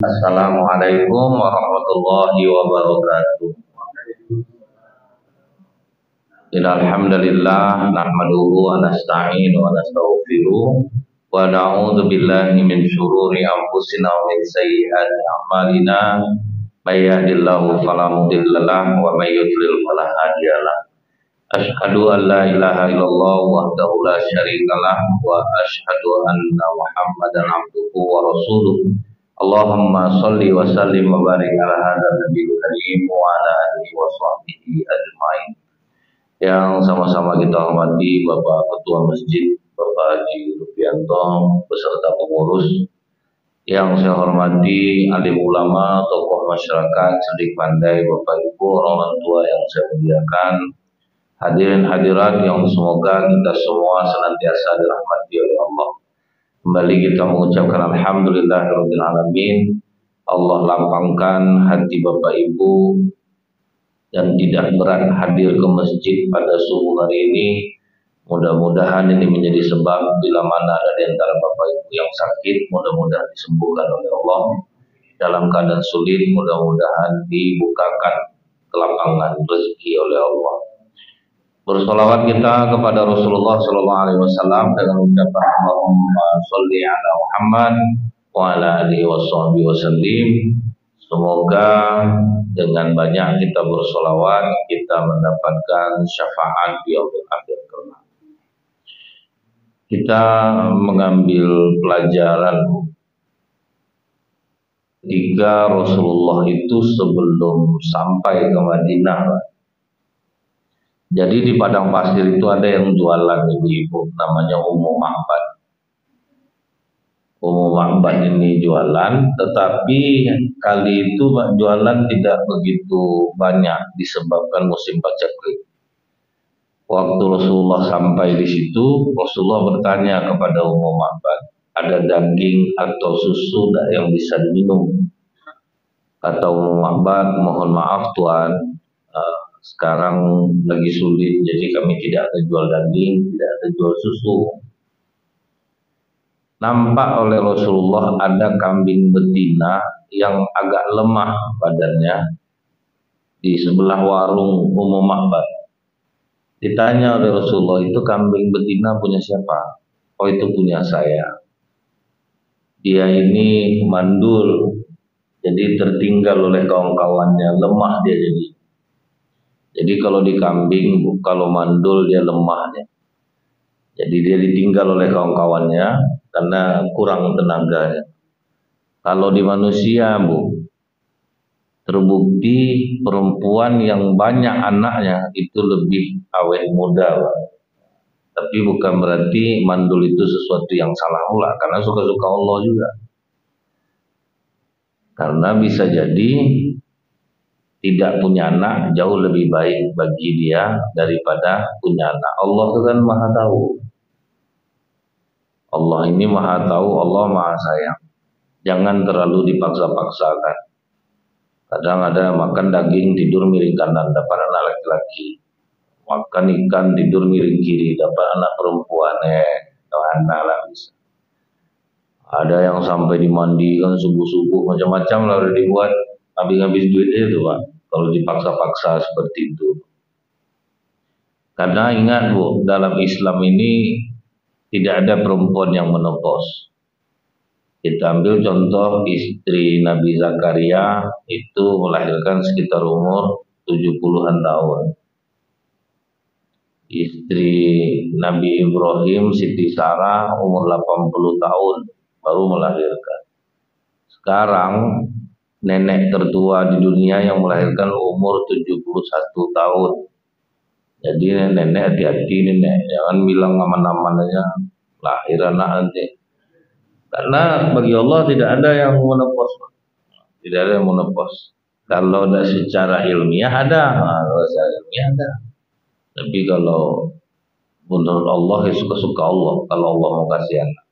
Assalamualaikum warahmatullahi wabarakatuh. Alhamdulillah nahmaduhu wa nasta'inu wa nastaghfiruh wa na'udzu billahi min syururi anfusina wa min sayyiati a'malina. May yahdihillahu fala mudilla lahu wa may yudlil fala hadiya lahu. Asyhadu an la ilaha illallah wahdahu la syarikalah wa asyhadu anna Muhammadan abduhu wa rasuluh. Allahumma sholli wa sallim wa barik ala hadzal nabiyil karim wa ala alihi wa sahbihi ajmain. Yang sama-sama kita hormati Bapak Ketua Masjid, Bapak Haji Rupianto beserta pengurus. Yang saya hormati alim ulama, tokoh masyarakat, cerdik pandai, Bapak Ibu, orang tua yang saya muliakan, hadirin hadirat yang semoga kita semua senantiasa dirahmati oleh Allah. Kembali kita mengucapkan alhamdulillahirabbil alamin. Allah lapangkan hati Bapak Ibu dan tidak berat hadir ke masjid pada subuh hari ini. Mudah-mudahan ini menjadi sebab bila mana ada di antara Bapak Ibu yang sakit, mudah-mudahan disembuhkan oleh Allah. Dalam keadaan sulit, mudah-mudahan dibukakan kelapangan rezeki oleh Allah. Bersolawat kita kepada Rasulullah Sallallahu Alaihi Wasallam dengan ucapan Allahumma sholli ala Muhammad wa ala alihi wasallim. Semoga dengan banyak kita bersolawat kita mendapatkan syafaat di yaumil akhir kelak. Kita mengambil pelajaran ketika Rasulullah itu sebelum sampai ke Madinah. Jadi di padang pasir itu ada yang jualan ibu-ibu, namanya Ummu Ma'bad. Ummu Ma'bad ini jualan, tetapi kali itu jualan tidak begitu banyak disebabkan musim paceklik. Waktu Rasulullah sampai di situ, Rasulullah bertanya kepada Ummu Ma'bad, ada daging atau susu yang bisa diminum? Kata Ummu Ma'bad, mohon maaf Tuan, sekarang lagi sulit, jadi kami tidak ada jual daging, tidak ada jual susu. Nampak oleh Rasulullah ada kambing betina yang agak lemah badannya di sebelah warung Ummu Ma'bad. Ditanya oleh Rasulullah, itu kambing betina punya siapa? Oh, itu punya saya. Dia ini mandul, jadi tertinggal oleh kawan-kawannya, lemah dia jadi. Jadi kalau di kambing, kalau mandul dia lemah ya. Jadi dia ditinggal oleh kawan-kawannya karena kurang tenaganya. Kalau di manusia, Bu, terbukti perempuan yang banyak anaknya itu lebih awet muda, Pak. Tapi bukan berarti mandul itu sesuatu yang salah pula, karena suka-suka Allah juga. Karena bisa jadi tidak punya anak jauh lebih baik bagi dia daripada punya anak. Allah itu kan maha tahu. Allah ini maha tahu, Allah maha sayang. Jangan terlalu dipaksa-paksakan. Kadang ada makan daging tidur miring kanan dapat anak laki-laki. Makan ikan tidur miring kiri dapat anak perempuan. Anak lah bisa. Ada yang sampai dimandikan subuh-subuh macam-macam lah udah dibuat. Habis-habis duitnya itu Pak, kalau dipaksa-paksa seperti itu. Karena ingat Bu, dalam Islam ini tidak ada perempuan yang menopos. Kita ambil contoh istri Nabi Zakaria itu melahirkan sekitar umur 70-an tahun. Istri Nabi Ibrahim, Siti Sarah umur 80 tahun baru melahirkan. Sekarang nenek tertua di dunia yang melahirkan umur 71 tahun. Jadi nenek hati-hati nenek, jangan bilang aman-aman aja lahir anak nanti. Karena bagi Allah tidak ada yang menepos. Tidak ada yang menepos. Kalau ada secara ilmiah ada, kalau secara ilmiah ada. Tapi kalau menurut Allah ya suka-suka Allah kalau Allah mau kasih anak.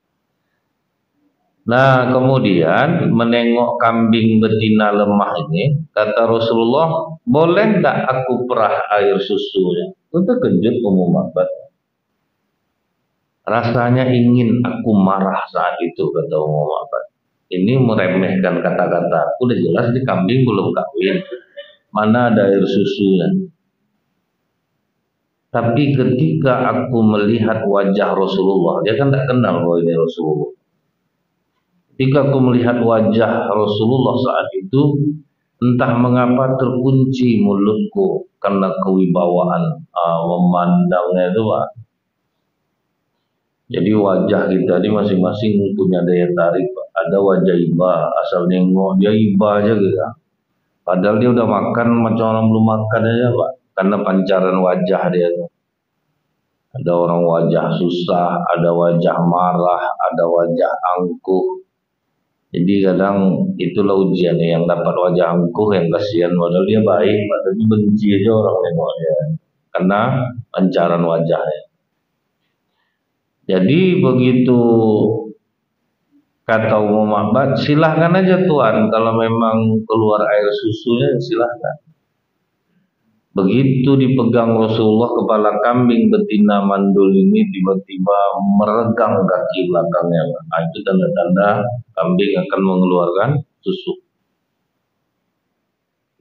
Nah kemudian menengok kambing betina lemah ini, kata Rasulullah, boleh tak aku perah air susunya? Itu terkejut Ummu Ma'bad. Rasanya ingin aku marah saat itu, kata Ummu Ma'bad. Ini meremehkan kata-kata. Udah jelas di kambing belum kawin. Mana ada air susunya. Tapi ketika aku melihat wajah Rasulullah, dia kan tak kenal bahwa ini Rasulullah. Ketika aku melihat wajah Rasulullah saat itu, entah mengapa terkunci mulutku karena kewibawaan memandangnya itu, Pak. Jadi wajah kita ini masing-masing punya daya tarik, Pak. Ada wajah iba, asal nengok dia iba aja gitu. Padahal dia udah makan macam orang belum makan aja, Pak. Karena pancaran wajah dia tuh. Ada orang wajah susah, ada wajah marah, ada wajah angkuh. Jadi kadang itulah ujiannya, yang dapat wajah angkuh yang kasihan, padahal dia baik, tapi benci aja orang nengok dia karena pancaran wajahnya. Jadi begitu kata Ummu Ma'bad, silahkan aja Tuhan, kalau memang keluar air susunya silahkan. Begitu dipegang Rasulullah, kepala kambing betina mandul ini tiba-tiba meregang kaki belakangnya. Nah, itu tanda-tanda kambing akan mengeluarkan susu.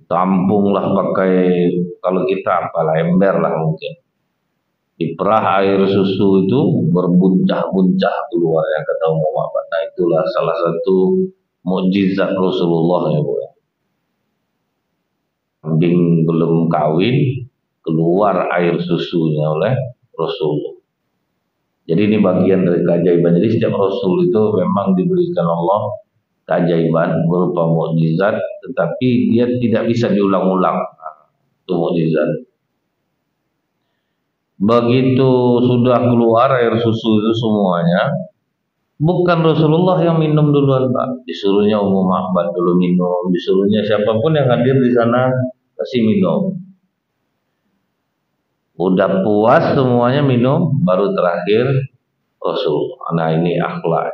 Tampunglah pakai, kalau kita apalah, ember lah mungkin. Diperah air susu itu berbuncah-buncah keluar, yang kata Ummu Ma'bad. Nah, itulah salah satu mukjizat Rasulullah ya Bu. Kambing belum kawin, keluar air susunya oleh Rasulullah. Jadi ini bagian dari keajaiban. Jadi setiap Rasul itu memang diberikan Allah keajaiban berupa mukjizat, tetapi dia tidak bisa diulang-ulang. Itu mukjizat. Begitu sudah keluar air susu itu semuanya, bukan Rasulullah yang minum duluan, Pak. Disuruhnya Ummu Ma'bad dulu minum, disuruhnya siapapun yang hadir di sana kasih minum. Udah puas semuanya minum, baru terakhir Rasulullah. Nah, ini akhlak.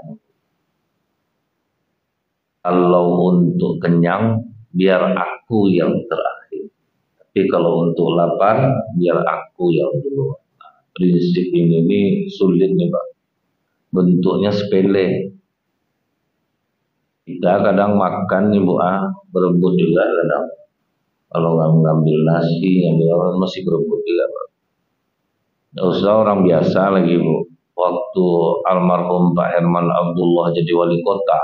Kalau untuk kenyang, biar aku yang terakhir. Tapi kalau untuk lapar, biar aku yang dulu. Nah, prinsip ini sulit nih, Pak. Bentuknya sepele. Kita kadang makan nih Bu, berebut juga kadang. Kalau ngambil nasi, ngambil orang masih berebut juga Pak. Nggak usah orang biasa lagi Bu. Waktu almarhum Pak Herman Abdullah jadi wali kota,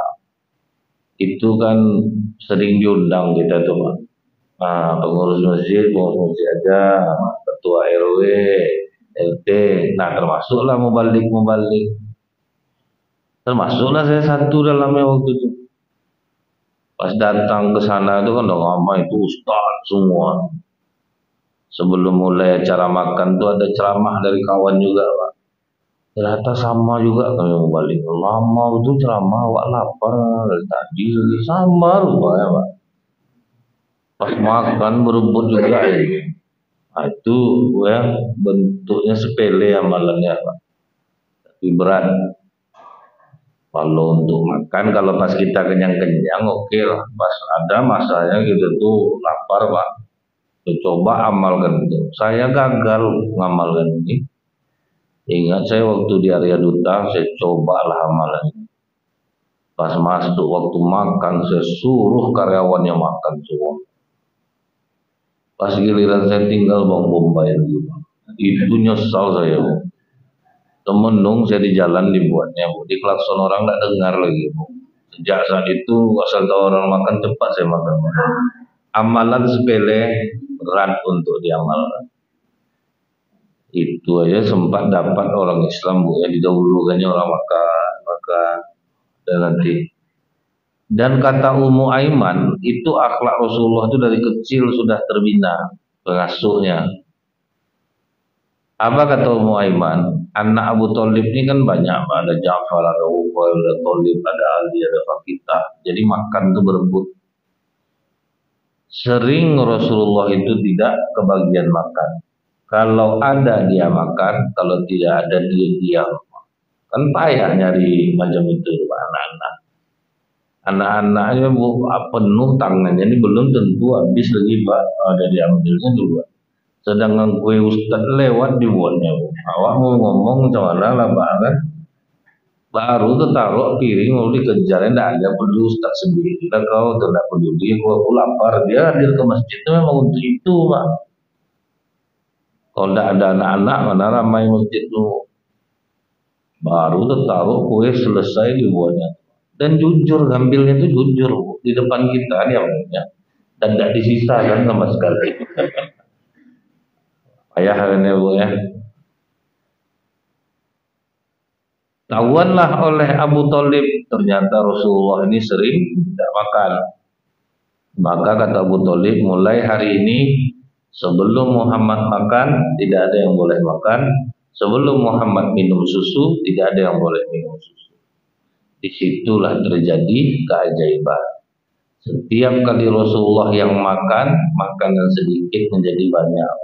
itu kan sering diundang kita tuh Pak. Nah, pengurus masjid aja, ketua RW, RT, nah termasuklah mubalik. Termasuklah saya satu dalamnya waktu itu. Pas datang ke sana itu kan udah lama itu ustaz semua. Sebelum mulai acara makan tuh ada ceramah dari kawan juga Pak. Ternyata sama juga kami balik. Lama itu ceramah, wak lapar dari tadi sama rupanya Pak. Pas makan berebut juga ini. Nah, itu ya bentuknya sepele amalannya Pak. Tapi berat. Kalau untuk makan, kalau pas kita kenyang-kenyang oke lah. Pas ada masanya gitu tuh lapar Pak. Coba amalkan itu. Saya gagal mengamalkan ini. Ingat saya waktu di area duta, saya cobalah amalan ini. Pas masuk waktu makan, saya suruh karyawannya makan semua. Pas giliran saya tinggal bang Bombay lagi. Itu nyesal saya. Temenung saya di jalan dibuatnya, Bu. Di klakson orang nggak dengar lagi, Bu. Sejak saat itu asal tahu orang makan cepat saya makan. Amalan sepele berat untuk diamalkan. Itu aja sempat dapat orang Islam Bu, yang didahulukannya orang makan dan nanti. Dan kata Ummu Aiman itu akhlak Rasulullah itu dari kecil sudah terbina pengasuhnya. Apa kata Ummu Aiman? Anak Abu Thalib ini kan banyak, ada Ja'far, ada Ubaid, ada Thalib, ada Ali, ada Fakitah. Jadi makan itu berebut. Sering Rasulullah itu tidak kebagian makan. Kalau ada dia makan, kalau tidak ada dia diam. Kan payah nyari macam itu anak-anak. Anak-anaknya penuh tangannya, ini belum tentu habis lagi Pak, ada diambilnya dulu. Sedangkan kue ustad lewat dibuatnya. Awak mau ngomong macam mana lah Pak kan? Baru tuh taruh piring mau dikejar, tidak ada perlu tak sendiri lah kau tidak peduli. Aku lapar, dia hadir ke masjid itu memang untuk itu pak. Kalau tidak ada anak-anak mana ramai masjid tuh. Baru tuh taruh kue selesai dibuatnya. Dan jujur ngambilnya itu jujur di depan kita dia dan tidak disisa kan sama sekali. Ayah ini bu ya. Tahuanlah oleh Abu Thalib ternyata Rasulullah ini sering tidak makan. Maka kata Abu Thalib, mulai hari ini sebelum Muhammad makan tidak ada yang boleh makan, sebelum Muhammad minum susu tidak ada yang boleh minum susu. Disitulah terjadi keajaiban. Setiap kali Rasulullah yang makan, makanan sedikit menjadi banyak.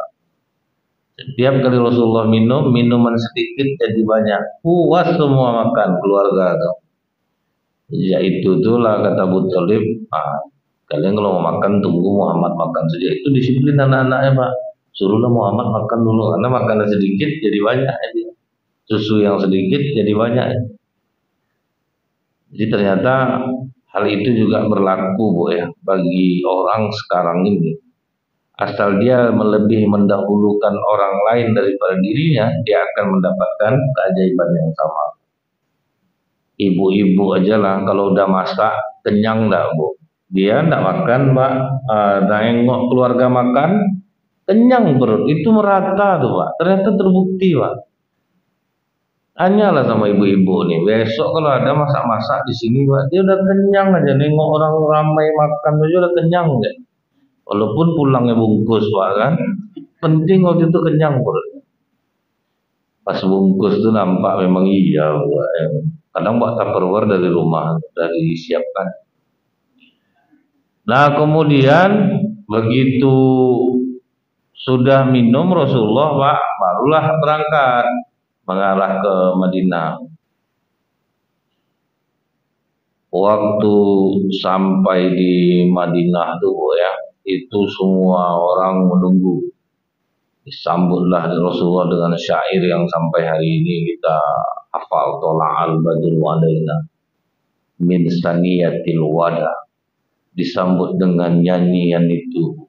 Setiap kali Rasulullah minum, minuman sedikit jadi banyak. Puas semua makan keluarga itu. Ya itu itulah kata Abu Thalib. Kalian kalau mau makan tunggu Muhammad makan saja. Itu disiplin anak-anaknya pak. Suruhlah Muhammad makan dulu karena makanan sedikit jadi banyak. Susu yang sedikit jadi banyak. Jadi ternyata hal itu juga berlaku bu ya bagi orang sekarang ini. Asal dia lebih mendahulukan orang lain daripada dirinya, dia akan mendapatkan keajaiban yang sama. Ibu-ibu aja lah, kalau udah masak, kenyang enggak bu? Dia enggak makan pak, nengok keluarga makan, kenyang perut, itu merata tuh pak. Ternyata terbukti pak. Tanyalah sama ibu-ibu nih, besok kalau ada masak-masak di sini pak, dia udah kenyang aja, nengok orang ramai makan aja udah kenyang deh. Walaupun pulangnya bungkus pak kan, penting waktu itu kenyang perut. Pas bungkus tuh nampak memang iya pak. Kadang buat tupperware dari rumah, dari disiapkan. Nah kemudian begitu sudah minum Rasulullah pak, barulah berangkat mengarah ke Madinah. Waktu sampai di Madinah tuh ya, itu semua orang menunggu. Disambutlah Rasulullah dengan syair yang sampai hari ini kita hafal, tola'al badru alaina min saniyatil wada. Disambut dengan nyanyian itu.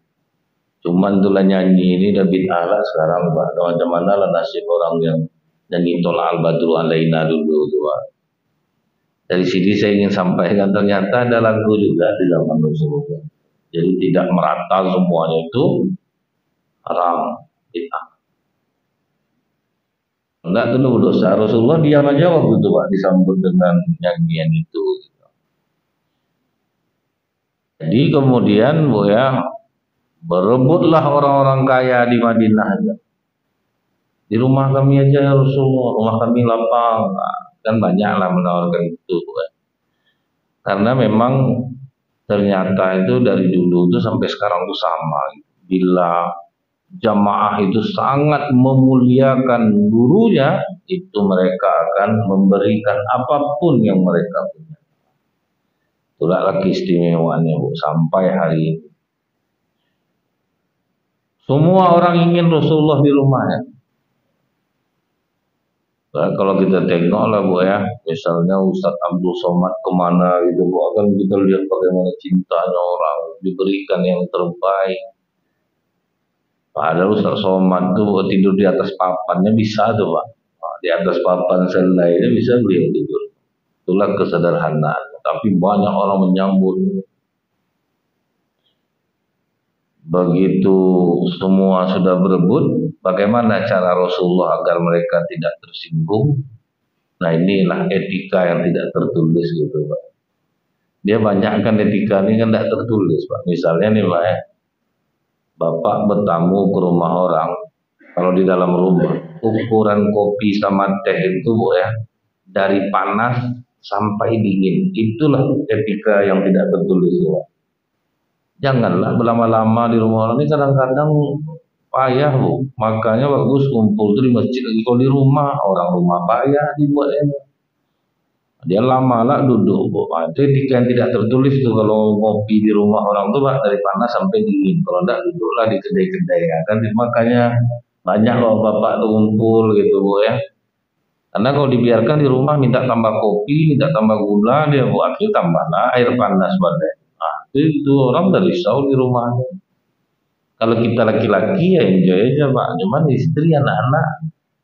Cuman itulah nyanyi ini udah bid'ah lah sekarang pak. Macam mana lah nasib orang yang nyanyi tola'al badru alaina dulu tuh pak. Dari sini saya ingin sampaikan ternyata ada lagu juga di zaman Rasulullah. Jadi tidak merata semuanya itu haram, bid'ah. Enggak itu dosa. Rasulullah diam aja waktu itu pak disambut dengan nyanyian itu. Jadi kemudian bu ya berebutlah orang-orang kaya di Madinah aja. Di rumah kami aja ya Rasulullah, rumah kami lapang. Kan banyak lah menawarkan itu bu ya. Karena memang ternyata itu dari dulu itu sampai sekarang itu sama. Bila jamaah itu sangat memuliakan gurunya, itu mereka akan memberikan apapun yang mereka punya. Itulah lagi istimewaannya bu, sampai hari ini. Semua orang ingin Rasulullah di rumahnya. Nah, kalau kita tengok lah bu ya, misalnya Ustadz Abdul Somad kemana gitu bu, akan kita lihat bagaimana cintanya orang, diberikan yang terbaik. Padahal Ustadz Somad tuh tidur di atas papannya bisa tuh pak, di atas papan selainya bisa beliau tidur. Itulah kesederhanaan. Tapi banyak orang menyambut. Begitu semua sudah berebut, bagaimana cara Rasulullah agar mereka tidak tersinggung? Nah inilah etika yang tidak tertulis gitu pak. Dia banyak kan etika ini kan tidak tertulis pak. Misalnya nih pak ya, bapak bertamu ke rumah orang, kalau di dalam rumah ukuran kopi sama teh itu bu ya, dari panas sampai dingin, itulah etika yang tidak tertulis pak. Janganlah berlama-lama di rumah orang ini, kadang-kadang payah bu. Makanya bagus kumpul di masjid lagi. Kalau di rumah, orang rumah payah dibuatnya. Dia lama lah duduk bu. Itu etika yang tidak tertulis tuh kalau ngopi di rumah orang tuh pak, dari panas sampai dingin. Kalau tidak duduklah di kedai-kedai ya kan. Makanya banyak loh bapak tuh kumpul gitu bu ya. Karena kalau dibiarkan di rumah minta tambah kopi, minta tambah gula, dia buat akhirnya tambahlah air panas badai. Nah, itu orang udah risau di rumahnya. Kalau kita laki-laki ya enjoy aja Pak, cuman istri anak-anak,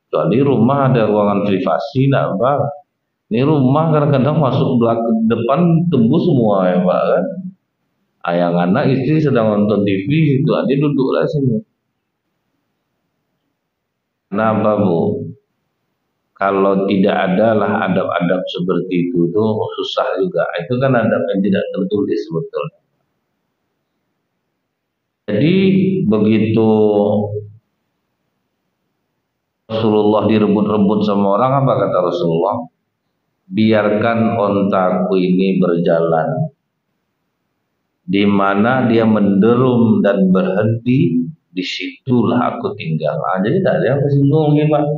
kecuali rumah ada ruangan privasi, nah Pak. Ini rumah kadang-kadang masuk belakang depan tembus semua ya Pak kan. Ayang anak istri sedang nonton TV itu aja duduklah sini. Kenapa Bu? Kalau tidak ada lah adab-adab seperti itu tuh susah juga. Itu kan adab yang tidak tertulis sebetulnya. Jadi begitu Rasulullah direbut-rebut sama orang, apa kata Rasulullah? Biarkan ontaku ini berjalan. Di mana dia menderum dan berhenti, disitulah aku tinggal. Nah, jadi tidak ada yang tersinggung gimana?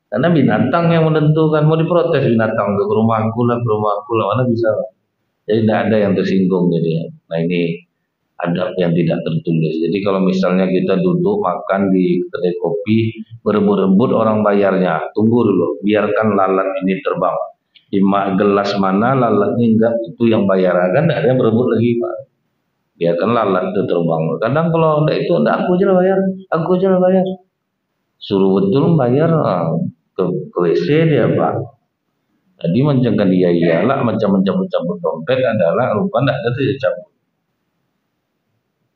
Karena binatang yang menentukan, mau diprotes binatang ke rumahku lah, mana bisa. Jadi tidak ada yang tersinggung jadi. Nah ini adab yang tidak tertulis. Jadi kalau misalnya kita duduk makan di kedai kopi, berebut-rebut orang bayarnya, tunggu dulu, biarkan lalat ini terbang. Di gelas mana lalatnya enggak, itu yang bayar, kan tidak ada yang berebut lagi Pak. Biarkan lalat itu terbang. Kadang kalau enggak itu, enggak, aku aja lah bayar, aku aja lah bayar. Suruh betul bayar ke WC dia Pak. Tadi mencegah dia iyalah, macam mencabut-cabut dompet adalah lupa enggak ada tuh ya cabut.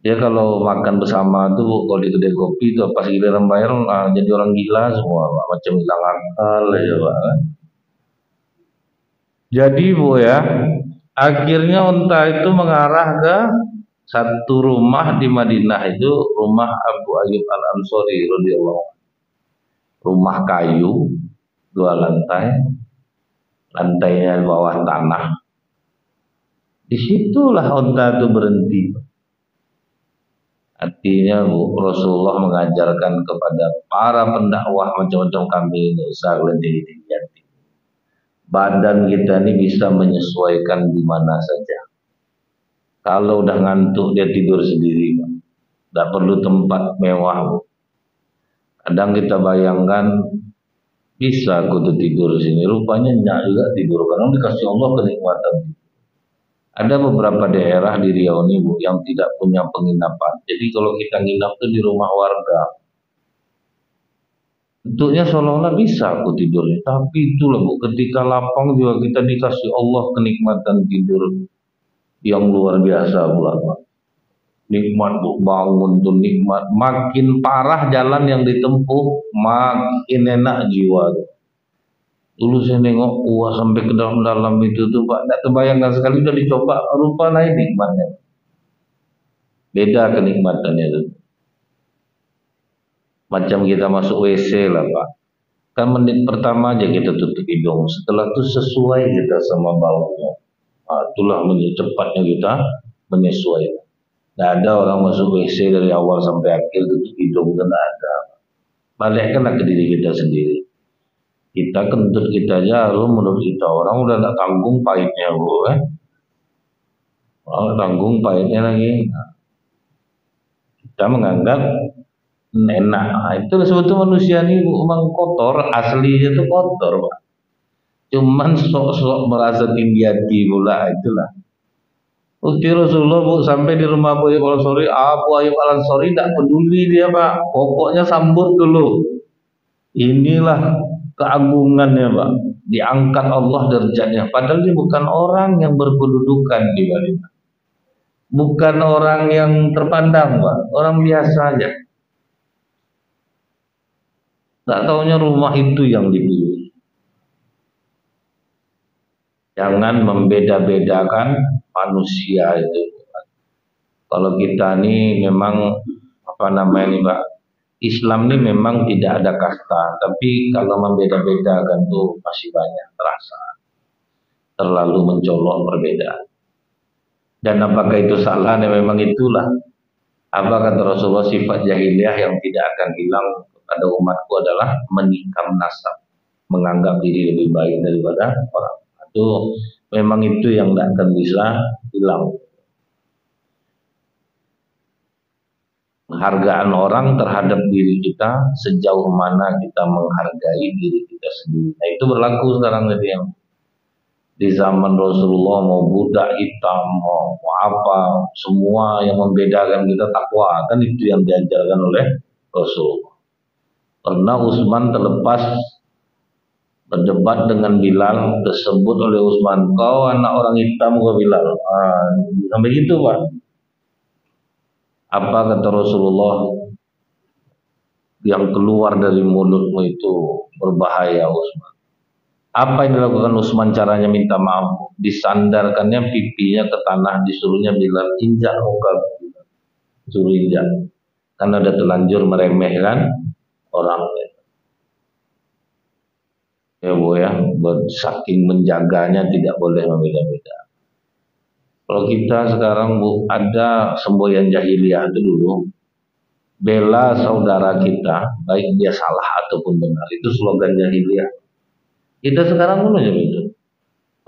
Dia kalau makan bersama tuh kalau di kedai kopi tuh pas giliran bayar jadi orang gila semua Pak. Macam hilang akal ya Pak. Jadi Bu ya, akhirnya unta itu mengarah ke satu rumah di Madinah, itu rumah Abu Ayyub Al Ansori radhiyallahu anhu. Rumah kayu, 2 lantai, lantainya bawah tanah. Disitulah unta itu berhenti. Artinya Rasulullah mengajarkan kepada para pendakwah macam-macam kami ini usaha tinggi-tinggian. Badan kita ini bisa menyesuaikan di mana saja. Kalau udah ngantuk dia tidur sendiri, tidak perlu tempat mewah. Kadang kita bayangkan bisa aku tuh tidur di sini, rupanya nyak juga tidur karena dikasih Allah kenikmatan. Ada beberapa daerah di Riau ini Bu yang tidak punya penginapan. Jadi kalau kita nginap tuh di rumah warga, bentuknya seolah-olah bisa aku tidur. Tapi itulah Bu, ketika lapang juga kita dikasih Allah kenikmatan tidur yang luar biasa Bu. Nikmat Bu, bangun tuh nikmat. Makin parah jalan yang ditempuh, makin enak jiwa tuh. Dulu saya nengok sampai ke dalam-dalam itu tuh Pak, tidak terbayangkan sekali, udah dicoba, rupa lain nikmatnya. Beda kenikmatannya itu. Macam kita masuk WC lah Pak. Kan menit pertama aja kita tutup hidung, setelah itu sesuai kita sama baunya. Nah, itulah cepatnya kita menyesuaikan. Tidak ada orang masuk WC dari awal sampai akhir tutup hidung, kan ada. Balikkanlah ke diri kita sendiri. Kita kentut kita aja, lu menurut kita orang udah nggak tanggung pahitnya Bu, tanggung pahitnya lagi. Nah, kita menganggap enak. Nah, itu sebetulnya manusia ini memang kotor, aslinya itu kotor Pak. Cuman sok-sok merasa tinggi hati pula, itulah. Ukti Rasulullah Bu sampai di rumah Abu Ayyub Al Ansori, Abu Ayyub Al Ansori tidak peduli dia Pak, pokoknya sambut dulu. Inilah keagungannya Pak, diangkat Allah derajatnya. Padahal dia bukan orang yang berkedudukan di Madinah, bukan orang yang terpandang Pak, orang biasa aja. Tak taunya rumah itu yang dipilih. Jangan membeda-bedakan manusia itu. Kalau kita ini memang Pak, Islam ini memang tidak ada kasta, tapi kalau membeda-bedakan tuh masih banyak terasa, terlalu mencolok perbedaan. Dan apakah itu salah? Memang itulah. Apa kata Rasulullah, sifat jahiliyah yang tidak akan hilang pada umatku adalah menikam nasab, menganggap diri lebih baik daripada orang. Itu memang itu yang tidak akan bisa hilang. Penghargaan orang terhadap diri kita, sejauh mana kita menghargai diri kita sendiri. Nah, itu berlaku sekarang jadi yang di zaman Rasulullah, mau budak hitam, mau apa, semua yang membedakan kita takwa, kan itu yang diajarkan oleh Rasulullah. Karena Utsman terlepas berdebat dengan Bilal, tersebut oleh Utsman, kau anak orang hitam kau Bilal. Sampai gitu Pak. Apa kata Rasulullah, yang keluar dari mulutmu itu berbahaya Utsman. Apa yang dilakukan Utsman, caranya minta maaf, disandarkannya pipinya ke tanah, disuruhnya Bilal injak muka, suruh injak, karena udah terlanjur meremehkan orang. Ya Bu ya, saking menjaganya tidak boleh membeda-beda. Kalau kita sekarang Bu, ada semboyan jahiliyah itu dulu, bela saudara kita, baik dia salah ataupun benar, itu slogan jahiliyah. Kita sekarang pun aja itu.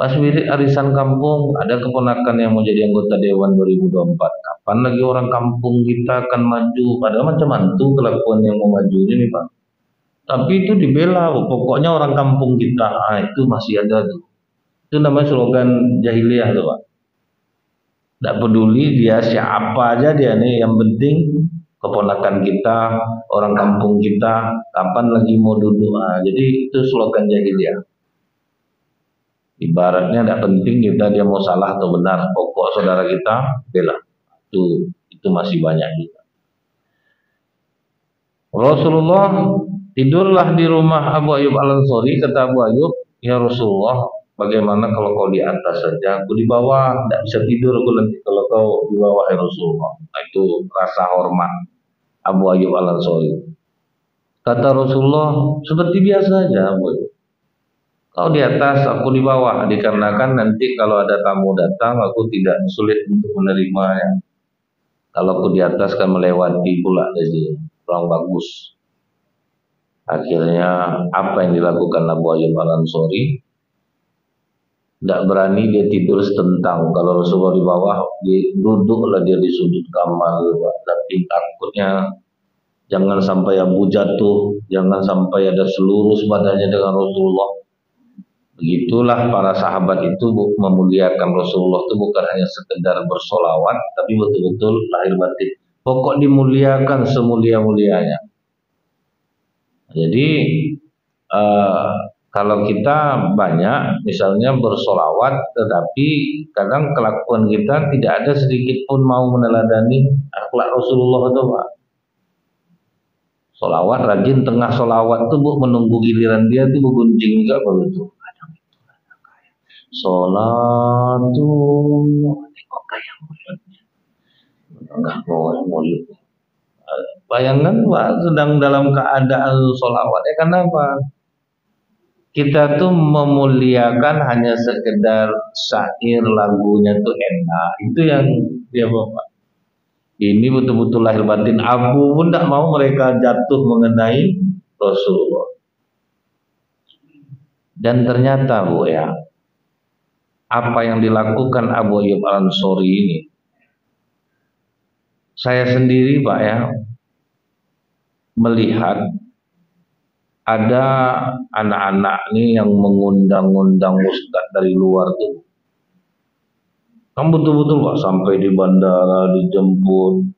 Pas wirid arisan kampung, ada keponakan yang mau jadi anggota Dewan 2024. Kapan lagi orang kampung kita akan maju? Padahal macam mantu kelakuan yang mau maju ini Pak. Tapi itu dibela, pokoknya orang kampung kita, itu masih ada tuh. Itu namanya slogan jahiliyah tuh Pak. Tidak peduli dia siapa aja dia nih, yang penting keponakan kita, orang kampung kita, kapan lagi mau duduk. Jadi itu slogan jahiliyah. Ibaratnya tidak penting kita dia mau salah atau benar, pokok saudara kita bela. Itu masih banyak juga. Rasulullah tidurlah di rumah Abu Ayyub Al-Ansari. Kata Abu Ayyub, ya Rasulullah, bagaimana kalau kau di atas saja, aku di bawah, tidak bisa tidur aku nanti kalau kau di bawah ya Rasulullah. Itu rasa hormat Abu Ayyub Al-Ansari. Kata Rasulullah, seperti biasa saja Abu Ayyub, kau di atas, aku di bawah, dikarenakan nanti kalau ada tamu datang, aku tidak sulit untuk menerimanya. Kalau aku di atas kan melewati pula jadi kurang bagus. Akhirnya apa yang dilakukan Abu Ayyub Al-Ansari? Tidak berani dia tidur setentang. Kalau Rasulullah di bawah, dia duduklah dia di sudut kamar. Tapi takutnya jangan sampai Abu jatuh, jangan sampai ada seluruh badannya dengan Rasulullah. Begitulah para sahabat itu memuliakan Rasulullah itu bukan hanya sekedar bersolawat, tapi betul-betul lahir batin. Pokok dimuliakan semulia-mulianya. Jadi kalau kita banyak misalnya bersolawat, tetapi kadang kelakuan kita tidak ada sedikit pun mau meneladani akhlak Rasulullah itu Pak. Solawat rajin, tengah solawat tuh Bu, menunggu giliran dia tuh bergunjing juga baru itu. Solatu kok kayak enggak mulut. Bayangkan Pak, sedang dalam keadaan solawat. Kenapa? Kita tuh memuliakan hanya sekedar syair lagunya tuh enak. Itu yang dia Bapak. Ini betul-betul lahir batin. Abu pun tidak mau mereka jatuh mengenai Rasulullah. Dan ternyata Bu ya, apa yang dilakukan Abu Ayyub Al-Ansari ini, saya sendiri Pak ya, melihat ada anak-anak nih yang mengundang-undang ustadz dari luar tuh. Kan betul-betul Pak, sampai di bandara dijemput,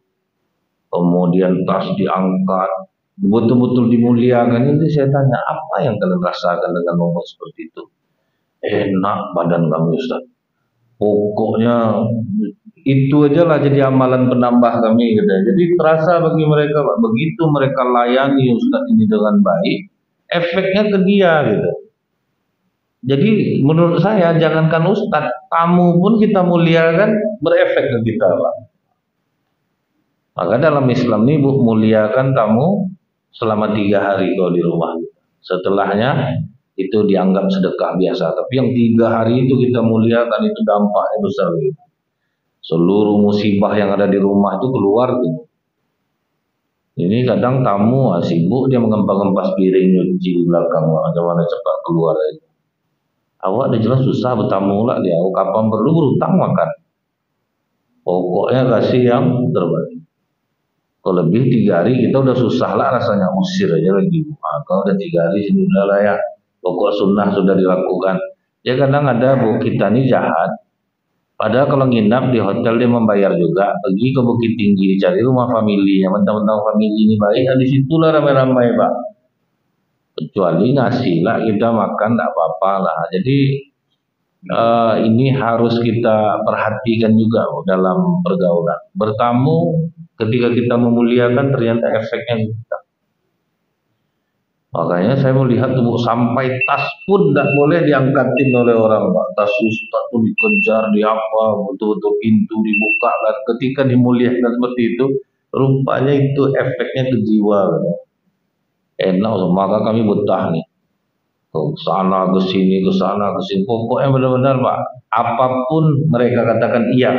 kemudian tas diangkat, betul-betul dimuliakan. Ini saya tanya, apa yang kalian rasakan dengan momen seperti itu? Enak badan kami Ustaz. Pokoknya itu aja lah jadi amalan penambah kami gitu. Jadi terasa bagi mereka Pak, begitu mereka layani Ustaz ini dengan baik, efeknya ke dia gitu. Jadi menurut saya jangankan Ustaz, tamu pun kita muliakan berefek ke kita Pak. Maka dalam Islam ini Bu, muliakan tamu selama 3 hari kalau di rumah. Setelahnya itu dianggap sedekah biasa. Tapi yang 3 hari itu kita muliakan, itu dampaknya besar gitu. Seluruh musibah yang ada di rumah itu keluar gitu. Ini kadang tamu sibuk dia mengempas-empas piring nyuci di belakang, bagaimana cepat keluar aja. Awak udah jelas susah bertamu lah dia. Kapan perlu berutang makan. Pokoknya kasih yang terbaik. Kalau lebih 3 hari kita udah susah lah rasanya usir aja lagi. Kalau udah 3 hari sudah lah ya. Pokok sunnah sudah dilakukan. Ya kadang ada bu kita ini jahat. Padahal kalau nginap di hotel dia membayar juga. Pergi ke Bukit Tinggi cari rumah familinya. Mentang-mentang famili ini baik. Di situlah ramai-ramai pak. Kecuali ngasih lah kita makan tidak apa-apa lah. Jadi ini harus kita perhatikan juga dalam pergaulan. Bertamu ketika kita memuliakan ternyata efeknya kita. Makanya saya melihat tuh sampai tas pun tidak boleh diangkatin oleh orang pak. Tas ustaz pun dikejar, di apa, betul-betul pintu dibuka kan. Ketika dimuliakan seperti itu, rupanya itu efeknya ke jiwa. Kan. Enak, maka kami betah nih. Ke sana, ke sini, ke sana, ke sini. Pokoknya benar-benar pak, apapun mereka katakan iya.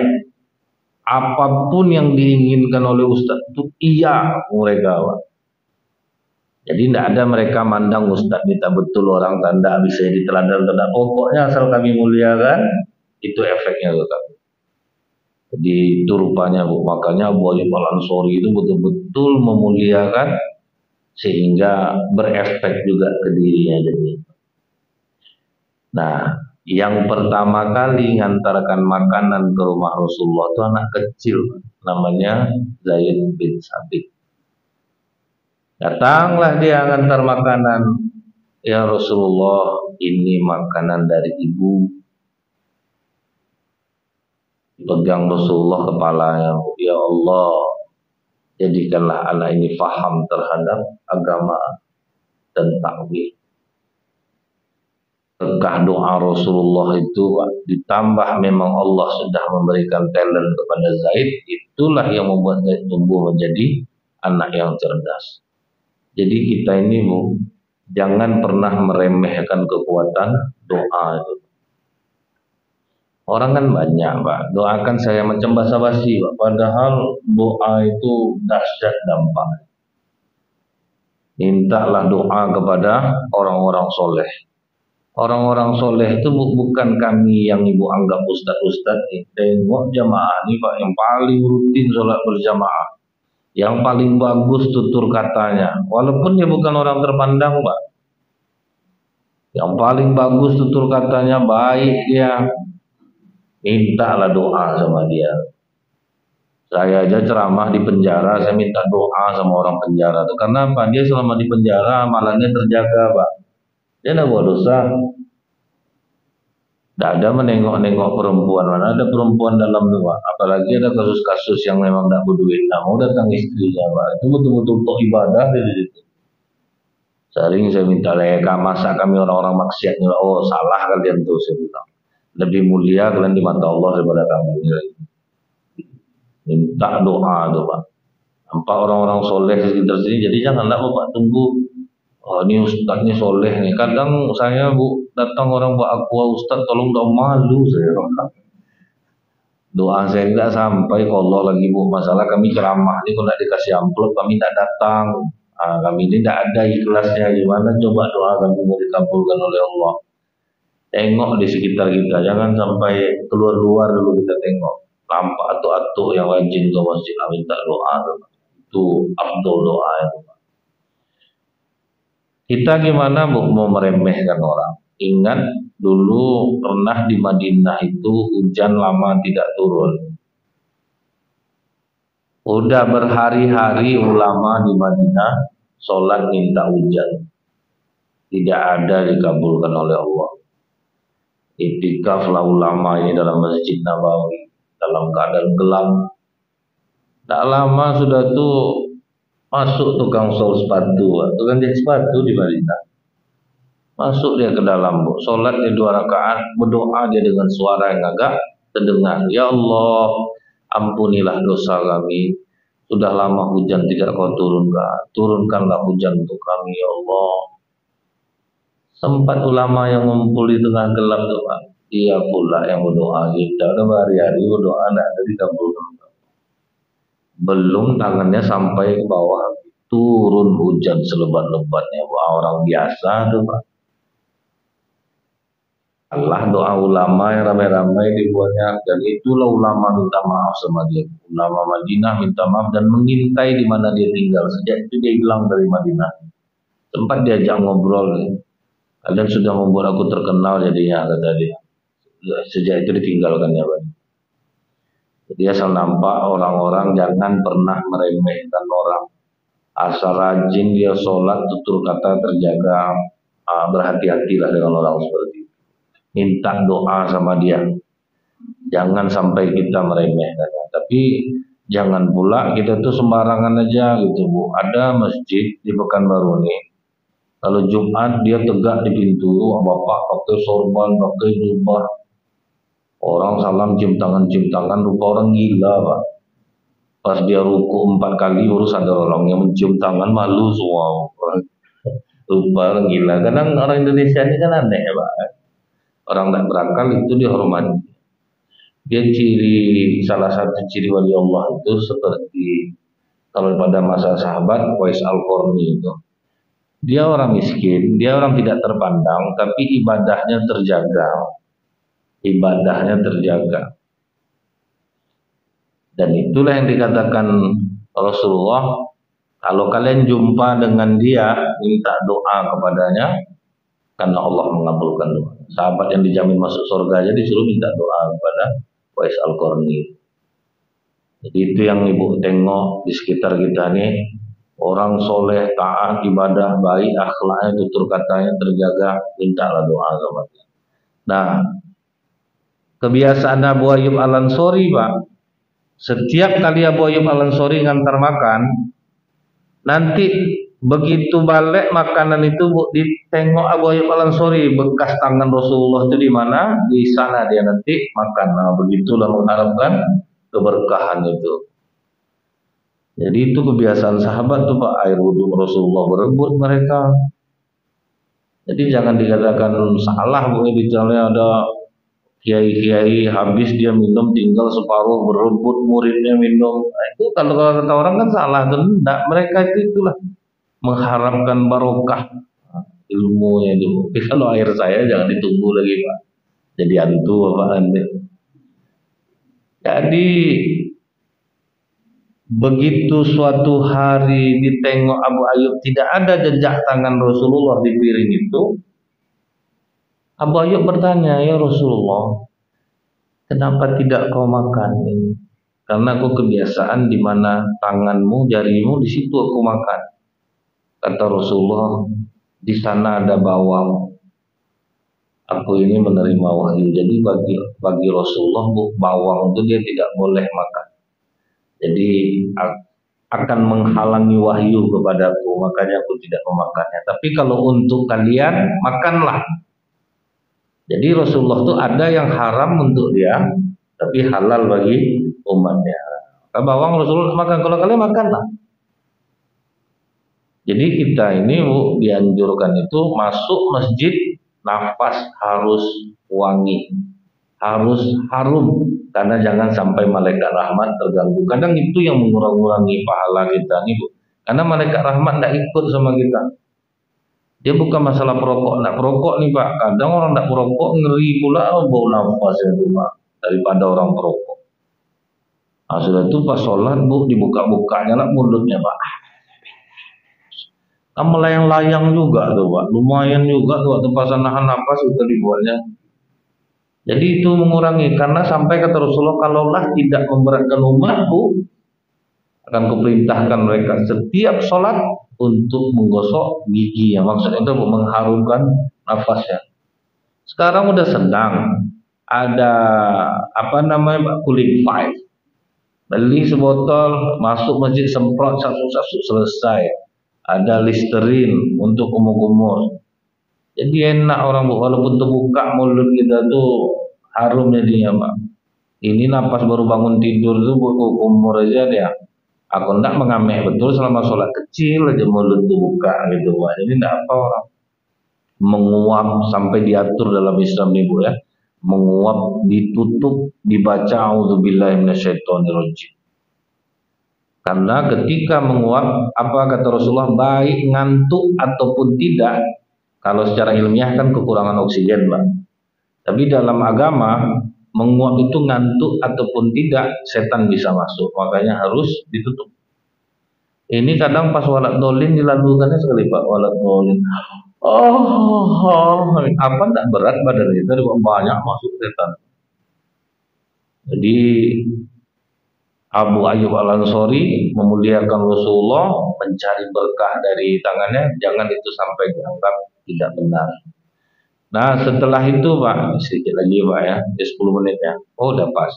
Apapun yang diinginkan oleh ustaz itu iya mereka pak. Jadi tidak ada mereka mandang ustaz minta betul orang tanda bisa diteladan tanda. Pokoknya asal kami muliakan itu efeknya ke kami. Jadi itu rupanya bu. Makanya Abu Ayyub Al-Ansori itu betul-betul memuliakan sehingga berefek juga ke dirinya. Jadi, nah yang pertama kali ngantarkan makanan ke rumah Rasulullah itu anak kecil namanya Zaid bin Sabit. Datanglah dia ngantar makanan. Ya Rasulullah, ini makanan dari ibu. Pegang Rasulullah kepalanya. Ya Allah, jadikanlah anak ini faham terhadap agama dan takwil. Berkah doa Rasulullah itu ditambah memang Allah sudah memberikan talent kepada Zaid. Itulah yang membuat Zaid tumbuh menjadi anak yang cerdas. Jadi kita ini bu, jangan pernah meremehkan kekuatan doa itu. Orang kan banyak pak, doakan saya macam basa-basi pak. Padahal doa itu dahsyat dampak. Mintalah doa kepada orang-orang soleh. Orang-orang soleh itu bukan kami yang ibu anggap ustad-ustad. Tengok jamaah ini pak yang paling rutin sholat berjamaah. Yang paling bagus tutur katanya, walaupun dia bukan orang terpandang, Pak. Yang paling bagus tutur katanya, baik dia, mintalah doa sama dia. Saya aja ceramah di penjara, saya minta doa sama orang penjara itu karena apa? Dia selama di penjara amalannya terjaga, Pak. Dia tidak buat dosa. Tidak ada menengok-nengok perempuan, mana ada perempuan dalam rumah. Apalagi ada kasus-kasus yang memang tidak berduit, tidak mau datang istrinya, Pak. Itu betul-betul untuk ibadah di situ. Sering saya minta leka, masa kami orang-orang maksiat, oh salah kalian tuh, saya bilang. Lebih mulia kalian di mata Allah daripada kami. Minta doa tuh Pak. Nampak orang-orang soleh di sekitar sini, jadi janganlah Bapak tunggu. Oh ini ustaz ini soleh nih. Kadang saya bu datang orang buat aku ustaz tolong dong malu saya. Doa saya tidak sampai kalau Allah lagi bu masalah kami ceramah ini kalau tidak dikasih amplop kami tidak datang. Kami ini tidak ada ikhlasnya gimana coba doa kami mau dikabulkan oleh Allah. Tengok di sekitar kita jangan sampai keluar-luar dulu kita tengok. Nampak atuk-atuk yang rajin ke masjid minta doa itu afdol doa itu. Kita gimana bu mau meremehkan orang? Ingat dulu pernah di Madinah itu hujan lama tidak turun. Udah berhari-hari ulama di Madinah sholat minta hujan. Tidak ada dikabulkan oleh Allah. Iktikaflah ulama ini dalam Masjid Nabawi dalam keadaan gelap. Tak lama sudah tuh masuk tukang sol sepatu, tukang jahit sepatu di Madinah. Masuk dia ke dalam, bu. Sholat dia 2 rakaat, berdoa dia dengan suara yang agak terdengar. Ya Allah, ampunilah dosa kami. Sudah lama hujan tidak kau turunkan. Turunkanlah hujan untuk kami, ya Allah. Sempat ulama yang ngumpul di tengah gelap tuh, Pak. Dia pula yang berdoa kita. Udah berhari-hari berdoa tidak ada dikabulkan. Belum tangannya sampai ke bawah turun hujan selebat-lebatnya orang biasa tuh Pak. Allah doa ulama yang ramai-ramai dibuatnya, dan itulah ulama minta maaf sama dia. Ulama Madinah minta maaf dan mengintai di mana dia tinggal. Sejak itu dia hilang dari Madinah. Sempat diajak ngobrol, kalian sudah membuat aku terkenal jadinya, kata dia. Sejak itu ditinggalkan ya Pak. Jadi asal nampak orang-orang jangan pernah meremehkan orang. Asal rajin dia sholat, tutur kata terjaga, berhati-hatilah dengan orang seperti itu. Minta doa sama dia. Jangan sampai kita meremehkannya. Tapi jangan pula kita tuh sembarangan aja gitu Bu. Ada masjid di Pekanbaru nih. Kalau Jumat dia tegak di pintu, bapak pakai sorban, pakai jubah. Orang salam cium tangan, rupa orang gila Pak. Pas dia ruku 4 kali baru sadar orang yang mencium tangan, malu semua. Rupa orang gila. Kadang orang Indonesia ini kan aneh ya Pak. Orang tak berakal itu dihormati. Dia salah satu ciri wali Allah itu seperti kalau pada masa sahabat Uwais Al-Qarni itu. Dia orang miskin, dia orang tidak terpandang, tapi ibadahnya terjaga. Ibadahnya terjaga. Dan itulah yang dikatakan Rasulullah, kalau kalian jumpa dengan dia, minta doa kepadanya, karena Allah mengabulkan doa. Sahabat yang dijamin masuk surga aja disuruh minta doa kepada Uwais Al-Qarni. Jadi itu yang Ibu tengok di sekitar kita nih, orang soleh, taat, ibadah, baik, akhlaknya, tutur katanya terjaga, mintalah doa sama dia. Nah, kebiasaan Abu Ayyub Al-Ansori Pak, setiap kali Abu Ayyub Al-Ansori ngantar makan, nanti begitu balik makanan itu Bu, ditengok Abu Ayyub Al-Ansori, bekas tangan Rasulullah itu di mana, di sana dia nanti makan. Nah, begitulah mengharapkan keberkahan itu. Jadi itu kebiasaan sahabat tuh Pak, air wudhu Rasulullah berebut mereka. Jadi jangan dikatakan salah Bu, misalnya ada kiai-kiai habis dia minum tinggal separuh, berebut muridnya minum. Nah, itu kalau kata orang kan salah, tidak. Mereka itulah mengharapkan barokah ilmunya itu. Tapi kalau air saya jangan ditunggu lagi Pak, jadi hantu apa nanti. Jadi begitu suatu hari ditengok Abu Ayyub tidak ada jejak tangan Rasulullah di piring itu, Abu Ayyub bertanya, ya Rasulullah, kenapa tidak kau makan ini? Karena aku kebiasaan di mana tanganmu, jarimu, di situ aku makan. Kata Rasulullah, di sana ada bawang. Aku ini menerima wahyu. Jadi bagi Rasulullah bawang itu dia tidak boleh makan. Jadi akan menghalangi wahyu kepadaku, makanya aku tidak memakannya. Tapi kalau untuk kalian, makanlah. Jadi Rasulullah itu ada yang haram untuk dia, tapi halal bagi umatnya. Kalau bawang Rasulullah makan, kalau kalian makanlah. Jadi kita ini Bu, dianjurkan itu masuk masjid, nafas harus wangi, harus harum, karena jangan sampai malaikat rahmat terganggu. Kadang itu yang mengurangi pahala kita nih Bu, karena malaikat rahmat tidak ikut sama kita. Dia bukan masalah perokok, tidak perokok nih Pak. Kadang orang tidak perokok ngeri pula bau nafasnya itu Pak, daripada orang perokok. Nah, sudah itu pas sholat Bu, dibuka-bukanya lah mulutnya Pak. Kan melayang-layang juga tuh Pak, lumayan juga tuh tempat nahan nafas itu dibuatnya. Jadi itu mengurangi, karena sampai kata Rasulullah, kalaulah tidak memberatkan umatku, akan kuperintahkan mereka setiap sholat untuk menggosok gigi, yang maksudnya itu mengharumkan nafasnya. Sekarang udah sedang ada apa namanya Pak, cooling five, beli sebotol, masuk masjid semprot satu-satu selesai. Ada Listerine untuk kumur-kumur. Jadi enak orang Bu, walaupun terbuka mulut kita tuh harum jadinya Pak. Ini napas baru bangun tidur tuh kumur aja dia. Aku enggak mengameh betul selama sholat kecil aja mulut tuh buka gitu Pak. Jadi enggak apa orang menguap sampai diatur dalam Islam nih Bu ya. Menguap, ditutup, dibaca auzubillahi minasyaitonirrajim. Karena ketika menguap, apa kata Rasulullah, baik ngantuk ataupun tidak, kalau secara ilmiah kan kekurangan oksigen Pak. Tapi dalam agama menguap itu ngantuk ataupun tidak, setan bisa masuk, makanya harus ditutup. Ini kadang pas walat dolin dilakukannya sekali Pak, walat dolin. Apa tak berat badan kita, banyak masuk setan. Jadi Abu Ayyub Al-Ansori memuliakan Rasulullah, mencari berkah dari tangannya, jangan itu sampai dianggap tidak benar. Nah setelah itu Pak, sedikit lagi Pak ya, di 10 menit ya. Oh udah pas.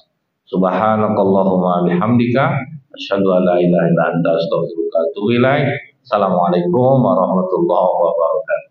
Subhanakallahumma bihamdika asyhadu an la ilaha illa anta astaghfiruka wa atubu ilaik. Assalamualaikum warahmatullahi wabarakatuh.